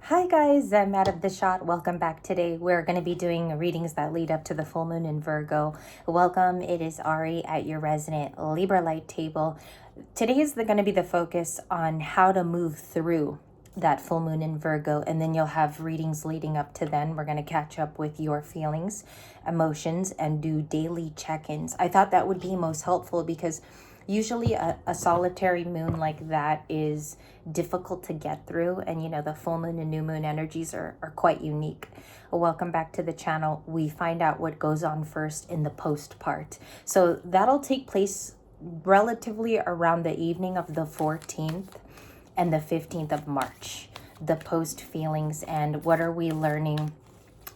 Hi guys, I'm out of the shot. Welcome back. Today we're going to be doing readings that lead up to the full moon in Virgo. Welcome, it is Ari at your resident Libra light table. Today is going to be the focus on how to move through that full moon in Virgo, and then you'll have readings leading up to then. We're going to catch up with your feelings, emotions, and do daily check-ins. I thought that would be most helpful because usually a solitary moon like that is difficult to get through, and you know, the full moon and new moon energies are quite unique. Welcome back to the channel. We find out what goes on first in the post part, so that'll take place relatively around the evening of the 14th and the 15th of March. The post feelings and what are we learning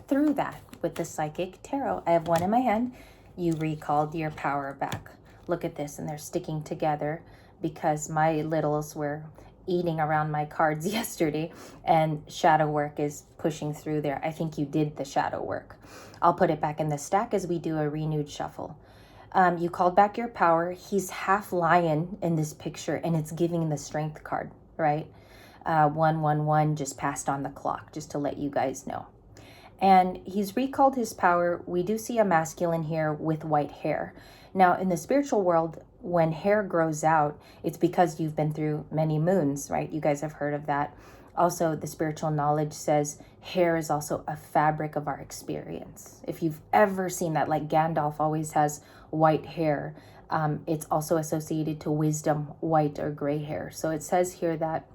through that with the psychic tarot. I have one in my hand. You recalled your power back. Look at this, and they're sticking together because my littles were eating around my cards yesterday, and shadow work is pushing through there. I think you did the shadow work. I'll put it back in the stack as we do a renewed shuffle. You called back your power. He's half lion in this picture, and it's giving the strength card, right? 111 just passed on the clock, just to let you guys know. And he's recalled his power. We do see a masculine here with white hair. Now, in the spiritual world, when hair grows out, it's because you've been through many moons, right? You guys have heard of that. Also, the spiritual knowledge says hair is also a fabric of our experience. If you've ever seen that, like Gandalf always has white hair, it's also associated to wisdom, white or gray hair. So it says here that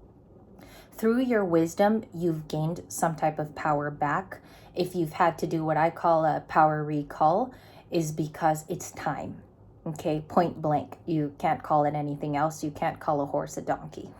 through your wisdom, you've gained some type of power back. If you've had to do what I call a power recall, is because it's time. Okay, point blank. You can't call it anything else. You can't call a horse a donkey.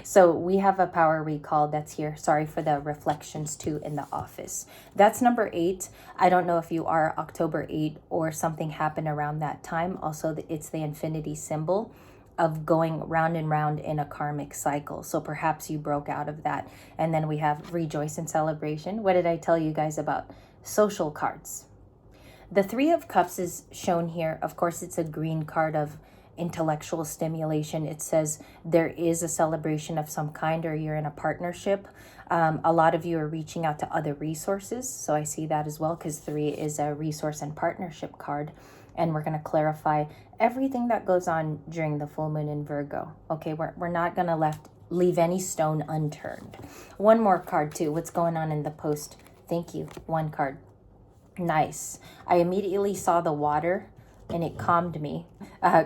So we have a power recall that's here. Sorry for the reflections too in the office. That's number 8. I don't know if you are October 8 or something happened around that time. Also, it's the infinity symbol of going round and round in a karmic cycle. So perhaps you broke out of that. And then we have rejoice and celebration. What did I tell you guys about social cards? The 3 of Cups is shown here. Of course, it's a green card of intellectual stimulation. It says there is a celebration of some kind, or you're in a partnership. A lot of you are reaching out to other resources. So I see that as well, because 3 is a resource and partnership card. And we're going to clarify everything that goes on during the full moon in Virgo. Okay, we're not going to leave any stone unturned. One more card too. What's going on in the post? Thank you. 1 card. Nice. I immediately saw the water and it calmed me,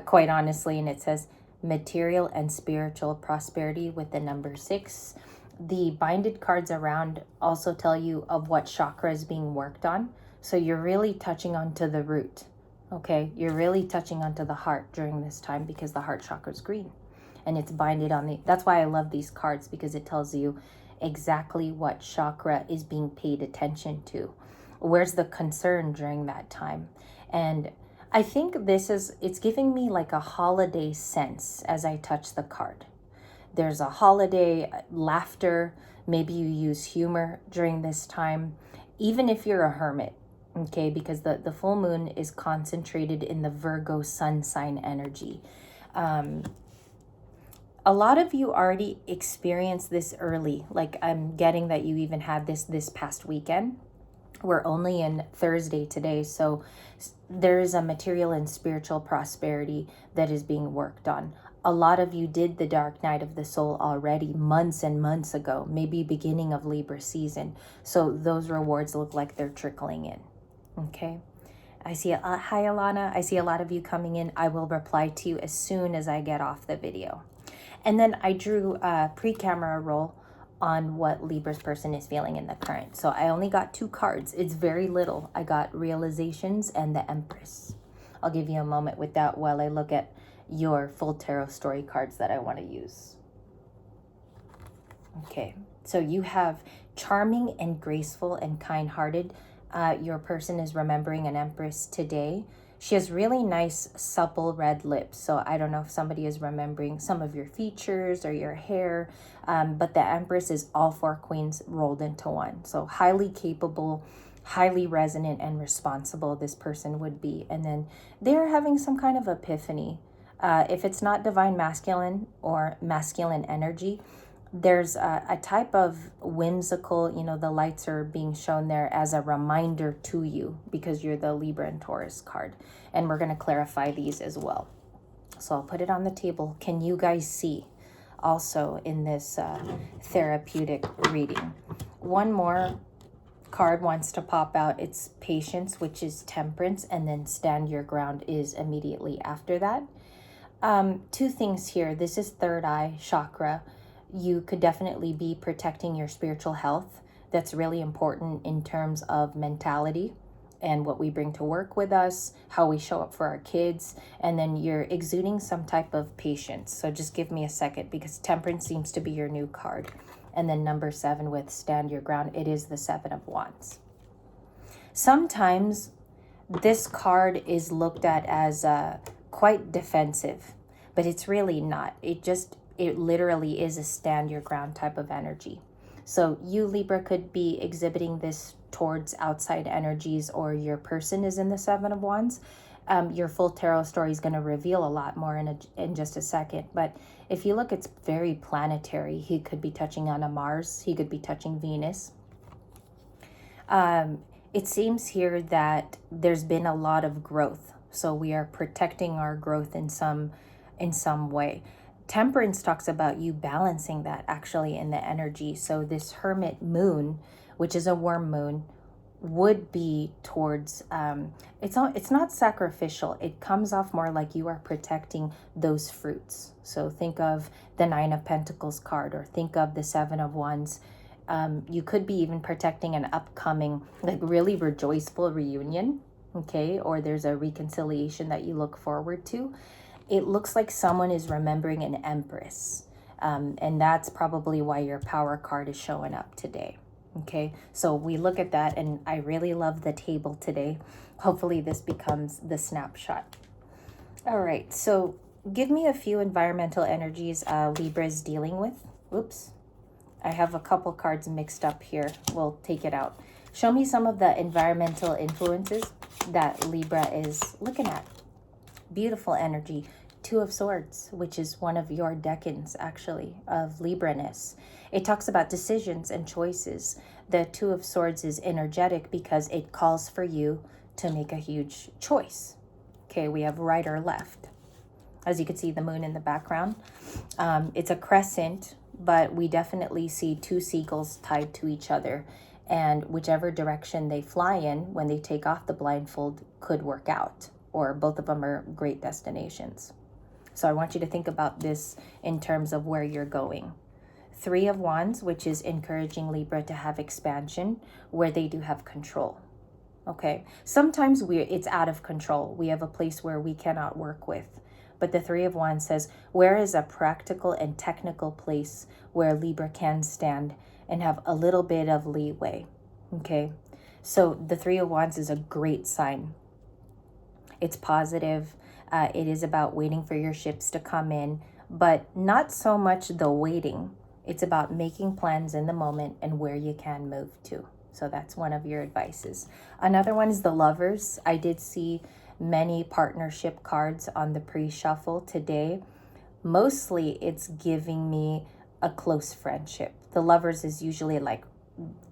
quite honestly. And it says material and spiritual prosperity with the number 6. The binded cards around also tell you of what chakra is being worked on. So you're really touching onto the root. Okay, you're really touching onto the heart during this time because the heart chakra is green and it's binded on the, that's why I love these cards, because it tells you exactly what chakra is being paid attention to. Where's the concern during that time? And I think it's giving me like a holiday sense as I touch the card. There's a holiday, laughter, maybe you use humor during this time, even if you're a hermit. Okay, because the full moon is concentrated in the Virgo sun sign energy. A lot of you already experienced this early. Like I'm getting that you even had this past weekend. We're only in Thursday today, so there is a material and spiritual prosperity that is being worked on. A lot of you did the dark night of the soul already months and months ago, maybe beginning of Libra season. So those rewards look like they're trickling in. Okay, I see hi Alana. I see a lot of you coming in. I will reply to you as soon as I get off the video. And then I drew a pre-camera roll on what Libra's person is feeling in the current. So I only got 2 cards. It's very little. I got realizations and the Empress. I'll give you a moment with that while I look at your full tarot story cards that I want to use. Okay, so you have charming and graceful and kind-hearted. Your person is remembering an Empress today. She has really nice, supple red lips. So I don't know if somebody is remembering some of your features or your hair, but the Empress is all 4 queens rolled into one. So highly capable, highly resonant and responsible this person would be. And then they're having some kind of epiphany. If it's not divine masculine or masculine energy, there's a type of whimsical, you know, the lights are being shown there as a reminder to you because you're the Libra and Taurus card. And we're going to clarify these as well. So I'll put it on the table. Can you guys see also in this therapeutic reading? One more card wants to pop out. It's patience, which is temperance, and then stand your ground is immediately after that. Two things here. This is third eye chakra. You could definitely be protecting your spiritual health. That's really important in terms of mentality and what we bring to work with us, how we show up for our kids, and then you're exuding some type of patience. So just give me a second, because temperance seems to be your new card. And then number 7 with stand your ground, it is the 7 of Wands. Sometimes this card is looked at as quite defensive, but it's really not. It literally is a stand your ground type of energy. So you, Libra, could be exhibiting this towards outside energies, or your person is in the 7 of Wands. Your full tarot story is going to reveal a lot more in just a second. But if you look, it's very planetary. He could be touching on a Mars. He could be touching Venus. It seems here that there's been a lot of growth. So we are protecting our growth in some way. Temperance talks about you balancing that actually in the energy. So this hermit moon, which is a worm moon, would be towards it's not sacrificial. It comes off more like you are protecting those fruits. So think of the 9 of Pentacles card, or think of the 7 of Wands. You could be even protecting an upcoming, like, really rejoiceful reunion, okay? Or there's a reconciliation that you look forward to. It looks like someone is remembering an empress. And that's probably why your power card is showing up today. Okay, so we look at that, and I really love the table today. Hopefully this becomes the snapshot. All right, so give me a few environmental energies Libra is dealing with. Oops, I have a couple cards mixed up here. We'll take it out. Show me some of the environmental influences that Libra is looking at. Beautiful energy. 2 of Swords, which is one of your decans, actually, of Libra-ness. It talks about decisions and choices. The 2 of Swords is energetic because it calls for you to make a huge choice. Okay, we have right or left. As you can see, the moon in the background. It's a crescent, but we definitely see 2 seagulls tied to each other. And whichever direction they fly in when they take off the blindfold could work out, or both of them are great destinations. So I want you to think about this in terms of where you're going. 3 of Wands, which is encouraging Libra to have expansion where they do have control. Okay, sometimes it's out of control. We have a place where we cannot work with. But the 3 of Wands says, where is a practical and technical place where Libra can stand and have a little bit of leeway? Okay, so the 3 of Wands is a great sign. It's positive. It is about waiting for your ships to come in, but not so much the waiting. It's about making plans in the moment and where you can move to. So that's one of your advices. Another one is the Lovers. I did see many partnership cards on the pre-shuffle today. Mostly it's giving me a close friendship. The Lovers is usually like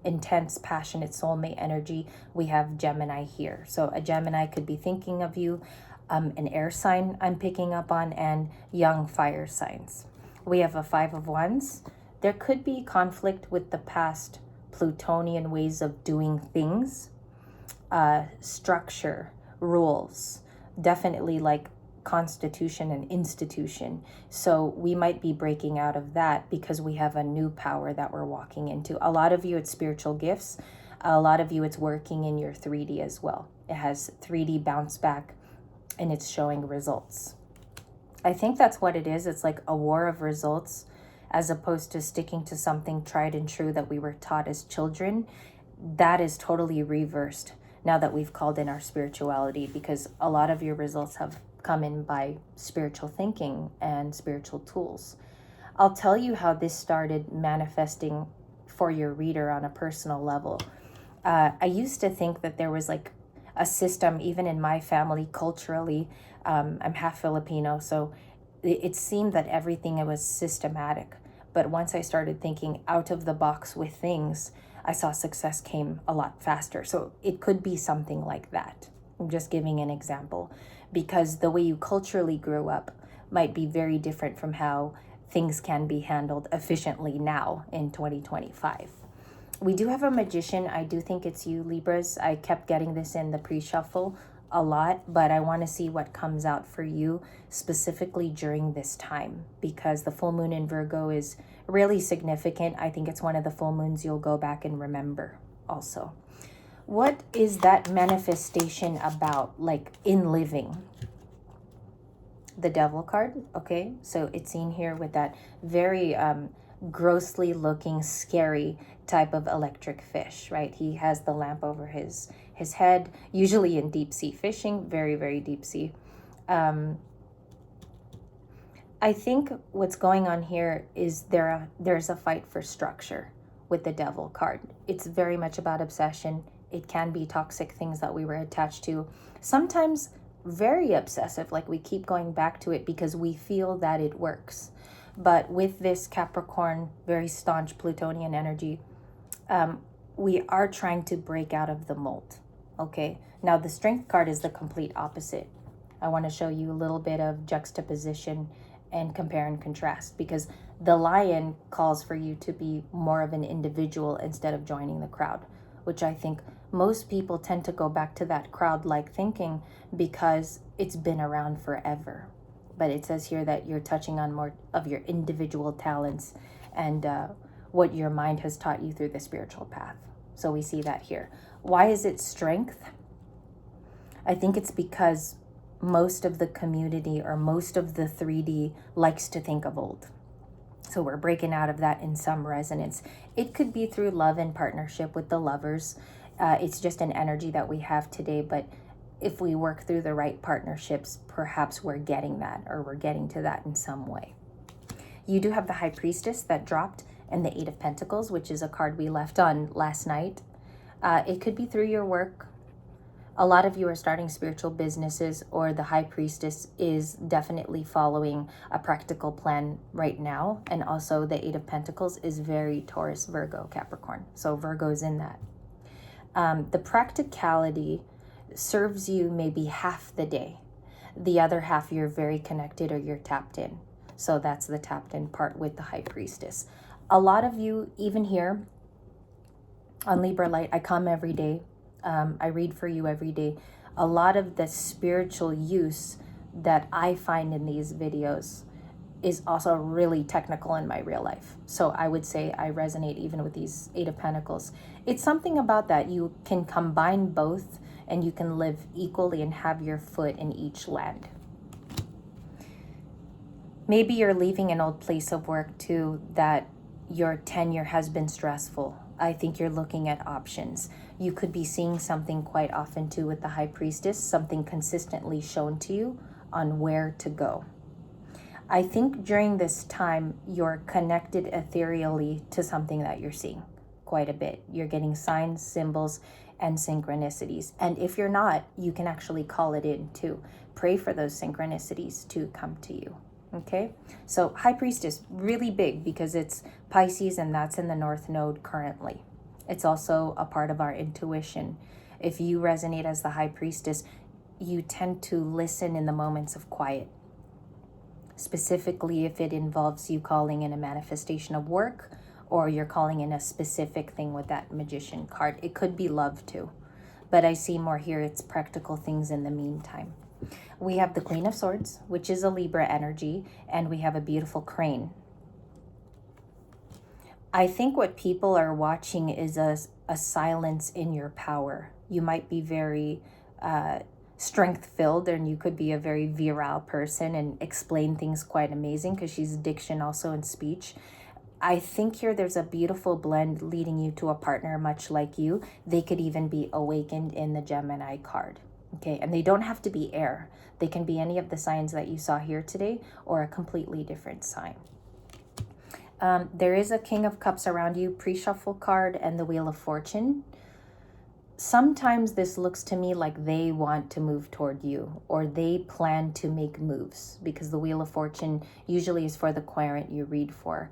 intense, passionate soulmate energy. We have Gemini here. So a Gemini could be thinking of you. An air sign I'm picking up on, and young fire signs. We have a 5 of Wands. There could be conflict with the past Plutonian ways of doing things, structure, rules, definitely like constitution and institution. So we might be breaking out of that because we have a new power that we're walking into. A lot of you, it's spiritual gifts. A lot of you, it's working in your 3D as well. It has 3D bounce back, and it's showing results. I think that's what it is. It's like a war of results, as opposed to sticking to something tried and true that we were taught as children. That is totally reversed now that we've called in our spirituality, because a lot of your results have come in by spiritual thinking and spiritual tools. I'll tell you how this started manifesting for your reader on a personal level. I used to think that there was like a system, even in my family culturally. I'm half Filipino, so it seemed that everything was systematic. But once I started thinking out of the box with things, I saw success came a lot faster. So it could be something like that. I'm just giving an example, because the way you culturally grew up might be very different from how things can be handled efficiently now in 2025. We do have a magician. I do think it's you, Libras. I kept getting this in the pre-shuffle a lot, but I want to see what comes out for you specifically during this time, because the full moon in Virgo is really significant. I think it's one of the full moons you'll go back and remember also. What is that manifestation about, like in living? The Devil card. Okay, so it's seen here with that very grossly looking, scary type of electric fish, right? He has the lamp over his head, usually in deep sea fishing, very, very deep sea. I think what's going on here is there's a fight for structure with the Devil card. It's very much about obsession. It can be toxic things that we were attached to. Sometimes very obsessive, like we keep going back to it because we feel that it works. But with this Capricorn, very staunch Plutonian energy, we are trying to break out of the mold. Okay, now the Strength card is the complete opposite. I want to show you a little bit of juxtaposition and compare and contrast, because the Lion calls for you to be more of an individual instead of joining the crowd, which I think most people tend to go back to that crowd-like thinking because it's been around forever. But it says here that you're touching on more of your individual talents and what your mind has taught you through the spiritual path. So we see that here. Why is it strength? I think it's because most of the community or most of the 3D likes to think of old. So we're breaking out of that in some resonance. It could be through love and partnership with the lovers. It's just an energy that we have today, but if we work through the right partnerships, perhaps we're getting that, or we're getting to that in some way. You do have the High Priestess that dropped, and the Eight of Pentacles, which is a card we left on last night. It could be through your work. A lot of you are starting spiritual businesses, or the High Priestess is definitely following a practical plan right now. And also the Eight of Pentacles is very Taurus, Virgo, Capricorn. So Virgo's in that. The practicality serves you maybe half the day. The other half you're very connected or you're tapped in. So that's the tapped in part with the High Priestess. A lot of you, even here on Libra Light, I come every day. I read for you every day. A lot of the spiritual use that I find in these videos is also really technical in my real life. So I would say I resonate even with these Eight of Pentacles. It's something about that. You can combine both and you can live equally and have your foot in each land. Maybe you're leaving an old place of work too, that your tenure has been stressful. I think you're looking at options. You could be seeing something quite often too with the High Priestess, something consistently shown to you on where to go. I think during this time, you're connected ethereally to something that you're seeing quite a bit. You're getting signs, symbols, and synchronicities. And if you're not, you can actually call it in too. Pray for those synchronicities to come to you. Okay, so High Priestess, really big because it's Pisces and that's in the North Node currently. It's also a part of our intuition. If you resonate as the High Priestess, you tend to listen in the moments of quiet. Specifically, if it involves you calling in a manifestation of work or you're calling in a specific thing with that Magician card. It could be love too, but I see more here it's practical things in the meantime. We have the Queen of Swords, which is a Libra energy, and we have a beautiful crane. I think what people are watching is a silence in your power. You might be very strength-filled, and you could be a very virile person and explain things quite amazing because she's diction also in speech. I think here there's a beautiful blend leading you to a partner much like you. They could even be awakened in the Gemini card. Okay, and they don't have to be air. They can be any of the signs that you saw here today or a completely different sign. There is a King of Cups around you, pre-shuffle card, and the Wheel of Fortune. Sometimes this looks to me like they want to move toward you or they plan to make moves because the Wheel of Fortune usually is for the querent you read for.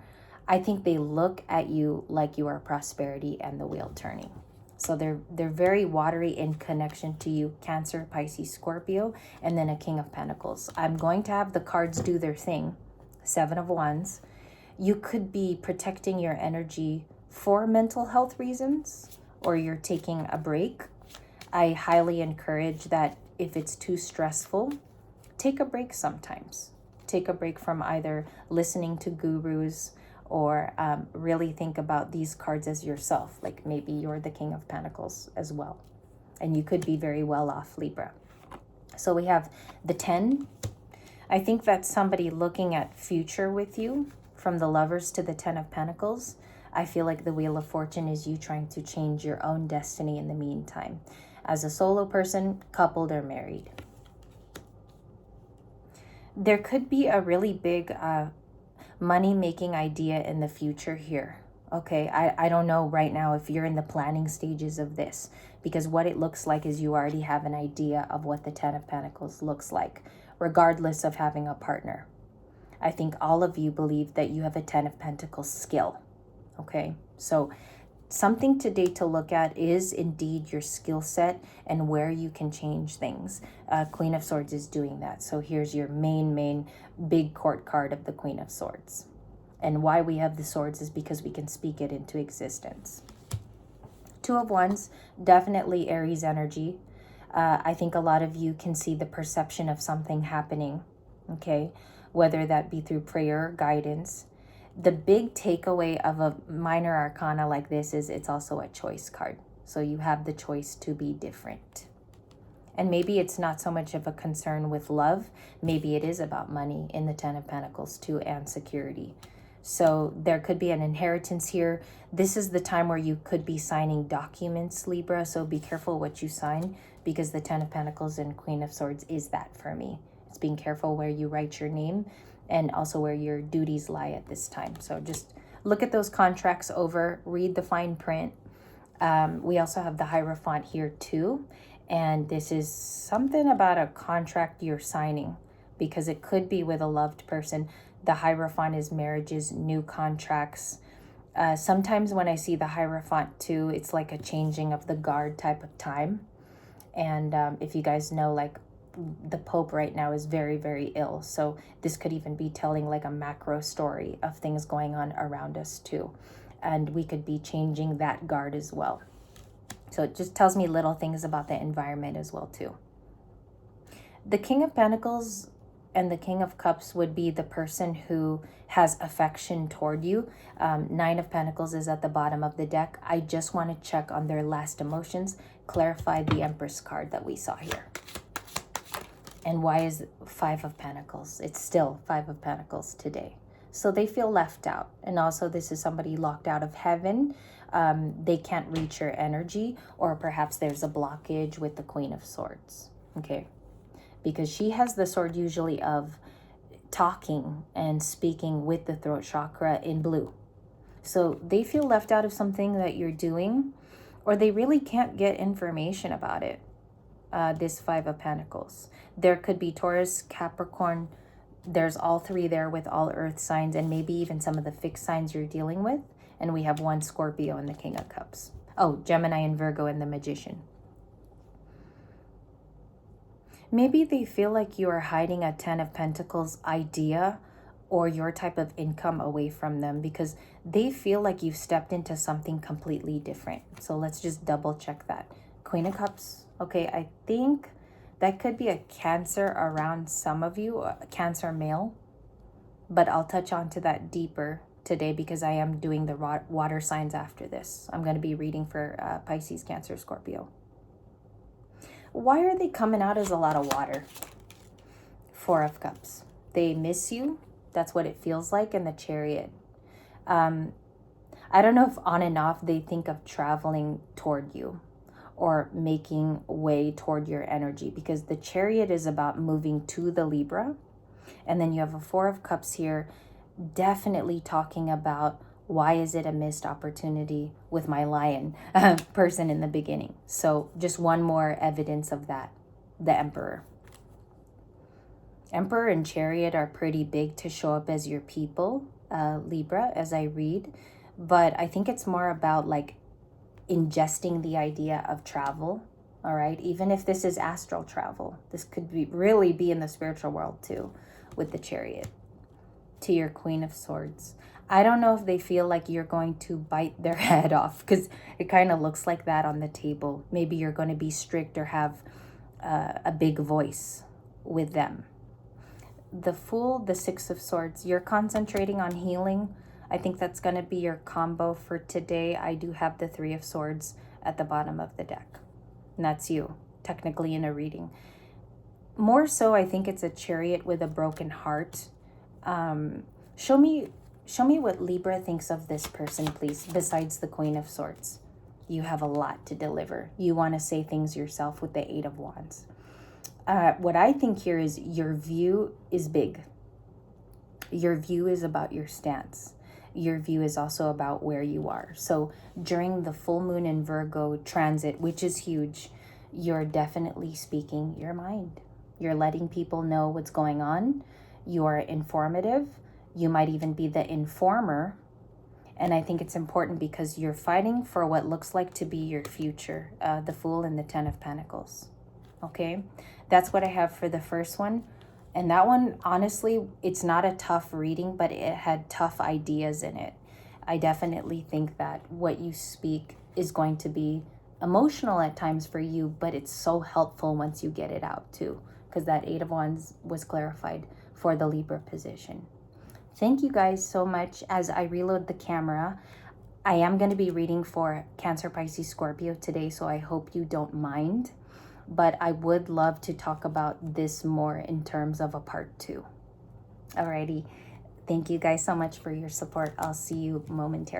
I think they look at you like you are prosperity and the wheel turning. So they're very watery in connection to you, Cancer, Pisces, Scorpio, and then a King of Pentacles. I'm going to have the cards do their thing. 7 of Wands. You could be protecting your energy for mental health reasons, or you're taking a break. I highly encourage that if it's too stressful, take a break sometimes. Take a break from either listening to gurus or really think about these cards as yourself. Like maybe you're the King of Pentacles as well. And you could be very well off, Libra. So we have the 10. I think that's somebody looking at future with you, from the Lovers to the 10 of Pentacles. I feel like the Wheel of Fortune is you trying to change your own destiny in the meantime. As a solo person, coupled, or married. There could be a really big money-making idea in the future here. Okay, I don't know right now if you're in the planning stages of this, because what it looks like is you already have an idea of what the 10 of Pentacles looks like, regardless of having a partner. I think all of you believe that you have a 10 of Pentacles skill. Okay, so something today to look at is indeed your skill set and where you can change things. Queen of Swords is doing that. So here's your main big court card of the Queen of Swords. And why we have the swords is because we can speak it into existence. 2 of Wands, definitely Aries energy. I think a lot of you can see the perception of something happening, okay? Whether that be through prayer or guidance. The big takeaway of a minor arcana like this is it's also a choice card. So you have the choice to be different. And maybe it's not so much of a concern with love. Maybe it is about money in the 10 of Pentacles too, and security. So there could be an inheritance here. This is the time where you could be signing documents, Libra. So be careful what you sign, because the 10 of Pentacles and Queen of Swords is that for me. It's being careful where you write your name and also where your duties lie at this time. So just look at those contracts over, read the fine print. We also have the Hierophant here too. And this is something about a contract you're signing, because it could be with a loved person. The Hierophant is marriages, new contracts. Sometimes when I see the Hierophant too, it's like a changing of the guard type of time. And if you guys know, like the Pope right now is very, very ill. So this could even be telling like a macro story of things going on around us too. And we could be changing that guard as well. So it just tells me little things about the environment as well too. The King of Pentacles and the King of Cups would be the person who has affection toward you. 9 of Pentacles is at the bottom of the deck. I just want to check on their last emotions, clarify the Empress card that we saw here. And why is 5 of Pentacles? It's still 5 of Pentacles today. So they feel left out. And also this is somebody locked out of heaven. They can't reach your energy, or perhaps there's a blockage with the Queen of Swords. Okay. Because she has the sword usually of talking and speaking with the throat chakra in blue. So they feel left out of something that you're doing, or they really can't get information about it. This 5 of Pentacles. There could be Taurus, Capricorn. There's all 3 there with all earth signs, and maybe even some of the fixed signs you're dealing with. And we have 1 Scorpio and the King of Cups. Oh, Gemini and Virgo and the Magician. Maybe they feel like you are hiding a 10 of Pentacles idea or your type of income away from them, because they feel like you've stepped into something completely different. So let's just double check that. Queen of Cups. Okay, I think that could be a Cancer around some of you, a Cancer male. But I'll touch on to that deeper today, because I am doing the water signs after this. I'm going to be reading for Pisces, Cancer, Scorpio. Why are they coming out as a lot of water? 4 of Cups. They miss you. That's what it feels like in the Chariot. I don't know if on and off they think of traveling toward you or making way toward your energy, because the Chariot is about moving to the Libra. And then you have a 4 of Cups here, definitely talking about why is it a missed opportunity with my lion person in the beginning. So just one more evidence of that. The Emperor. Emperor and Chariot are pretty big to show up as your people. Libra, as I read. But I think it's more about like ingesting the idea of travel. All right, even if this is astral travel, this could be really be in the spiritual world too, with the Chariot. To your Queen of Swords, I don't know if they feel like you're going to bite their head off, because it kind of looks like that on the table. Maybe you're going to be strict or have a big voice with them. The Fool, the Six of Swords, you're concentrating on healing. I think that's going to be your combo for today. I do have the Three of Swords at the bottom of the deck. And that's you, technically, in a reading. More so, I think it's a Chariot with a broken heart. Show me what Libra thinks of this person, please, besides the Queen of Swords. You have a lot to deliver. You want to say things yourself with the Eight of Wands. What I think here is your view is big. Your view is about your stance. Your view is also about where you are. So during the full moon in Virgo transit, which is huge, you're definitely speaking your mind. You're letting people know what's going on. You're informative. You might even be the informer. And I think it's important because you're fighting for what looks like to be your future. The Fool and the Ten of Pentacles. Okay, that's what I have for the first one. And that one, honestly, it's not a tough reading, but it had tough ideas in it. I definitely think that what you speak is going to be emotional at times for you, but it's so helpful once you get it out too, because that Eight of Wands was clarified for the Libra position. Thank you guys so much. As I reload the camera, I am going to be reading for Cancer, Pisces, Scorpio today, so I hope you don't mind. But I would love to talk about this more in terms of a part 2. Alrighty. Thank you guys so much for your support. I'll see you momentarily.